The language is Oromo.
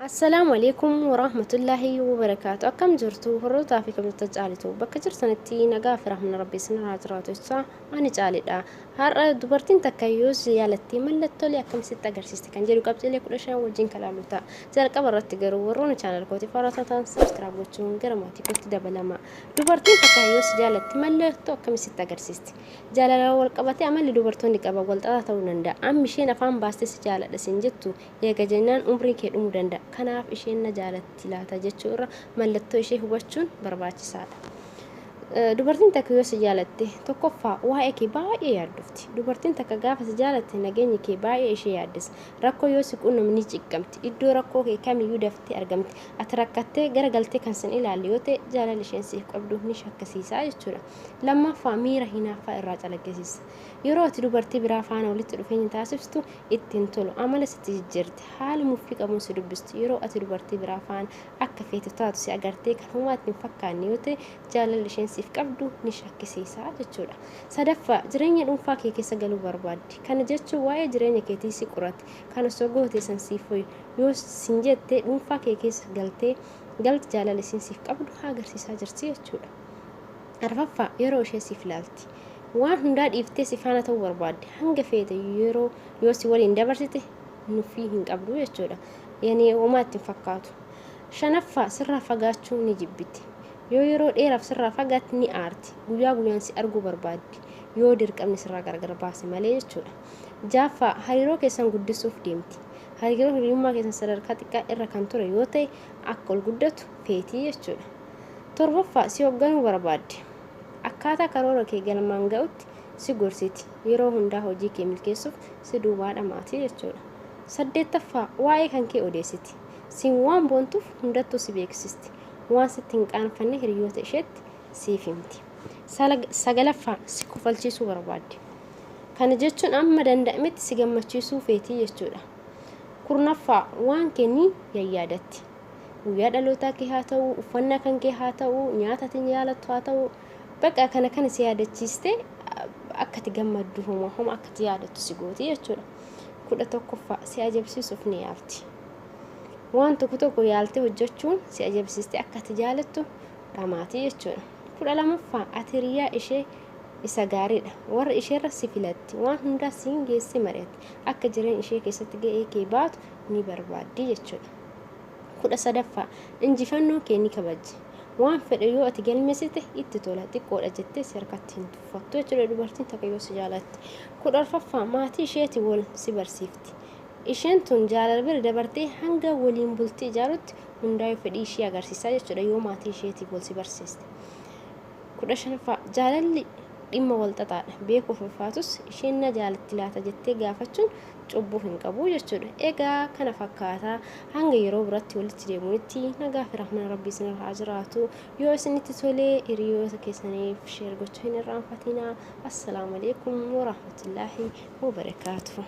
السلام عليكم ورحمة الله وبركاته. أكم جرتوا هروتا في كم تجعلتوا بكجر سنتي نجاف رحمن ربي سنة عجرات الساعة أنا جالدا هر دبرتين تكيوز يالتي ملتوا لي أكم ستة جرسيست كان جرو قبل لي كل شيء وجين كلامتا زال كبرت تجرو ورونا كان الكوتي فرصة سبسكرايب وتشون جرماتي كنت دبلما دبرتين تكيوز يالتي ملتوا أكم ستة جرسيست جالا والقبتي عمل دبرتون لقبا والتلا تونندا عم مشينا فان باستس جالا دسنجتو يا جنان عمري كده مدندا kanaaf isheen na jaalatti laata jechuudha mallattoo ishee hubachuun barbaachisaadha. Dubartiin takka yoo si jaalatte tokkoffaa waa'ee kee baay'ee yaaddofti. Dubartiin takka gaafa si jaalatte nageenyi kee baay'ee ishee yaaddisa. Rakkoo yoo si qunnamni ciqqamti. Iddoo rakkoo kee kamiyyuu daftee argamti. Ati rakkattee garagaltee kan sin ilaalli yoo ta'e jaalala isheen siif qabdu ni shakkisiisaa jechuudha. Lammaffaa miira hinaaffaa irraa calaqqisiisa. Yeroo ati dubartii biraa faana walitti dhufeenya taasiftu ittiin tolu amala sitti jijjiirti. Haala muffii qabuun si dubbistu yeroo ati dubartii biraa faana akka feetu taatu si agartee kan homaatti hin fakkaanne yoo ta'e jaalala isheen siif qabdu ni shakkisiisaa jechuudha. Sadaffaa jireenya dhuunfaa kee keessa galuu barbaaddi. Kana jechuun waa'ee jireenya keetii si qoratti. Kan osoo gootee san siif ho'i yoo sin jettee dhuunfaa kee keessa galti jaalala isheen siif qabdu agarsiisaa jirti jechuudha. Arfaffaa yeroo ishee siif ilaalti. Waan hundaa dhiiftee si faana ta'uu barbaadde hanga feete yeroo yoo si waliin dabarsite nuffii hin qabdu jechuudha. Yani homaatti hin fakkaatu. Shanaffaa sirraa fagaachuu ni jibbiti. Yoo yeroo dheeraaf sirraa fagaatti ni aarti. Guyyaa guyyaan si arguu barbaaddi. Yoo dirqamni sirraa gargar baase malee jechuudha. Jaaffaa hariiroo keessan guddisuuf deemti. Hariiroo hiriyummaa keessan sadarkaa xiqqaa irra kan ture yoo ta'e akka ol guddatu feetii jechuudha. Torbaffaa si hoogganuu barbaaddi. Akkaataa karoora kee galmaan ga'utti si gorsiti. Yeroo hundaa hojii kee milkeessuuf si duubaa dhamaati jechuudha. Saddeettaffaa waa'ee kan kee odeessiti. Sin waan boontuuf hundattuu si beeksisti. Waan sitti hin qaanfanne hiriyoota isheetti siif himti. Sagalaffaa si kofalchiisuu barbaaddi. Kana jechuun amma danda'ametti si gammachiisuu feetii jechuudha. Kurnaffaa waan kee ni yaadatti. Guyyaa dhalootaa kee haa ta'u, uffannaa kan kee haa ta'u, nyaata ati jaalattu haa ta'u, bakka kana si yaadachiiste akka ati gammaddu homa akka ati yaadattu si gooti jechuudha. 11ffaa si ajaa'ibsiisuuf ni yaalti. Waan tokko yaaltee hojjechuun si ajaa'ibsiiste akka ati jaalattu dhamaati jechuudha. 12ffaa ati hiriyaa ishee isa gaariidha. Warra isheerra si filatti. Waan hundaa siin geesse mari'atti. Akka jireenya ishee keessatti ga'ee kee baatu ni barbaaddi jechuudha. 13ffaa injifannoo kee ni kabajji. Waan fedhe yoo ati galmeessite itti tola xiqqoodha jettee si harkatti hin tuffattu jechuudha dubartiin takka yoo si jaalatti. 14ffaa maatii isheetii wal si barsiifti. Isheen tun jaalala bira dabartee hanga waliin bultii ijaarutti hundaa'uu fedhii ishee agarsiisaa jechuudha yoo maatii isheetii wal si barsiiste. 15ffaa jaalalli dhimma wal xaxaadha. Beekuuf ulfaatus isheen na jaalatti laata jettee gaafachuun cubbuu hin qabu jechuudha. Egaa kana fakkaataa hanga yeroo biratti walitti deemuutti nagaa fi rahmana rabbii isinirraa jiraatu. Yoo isinitti tolee hiriyoota keessaniif sheer gochuu hin irraanfatinaa. Assalaamu alaikum wa rahmatullaahi wa barakaatuh.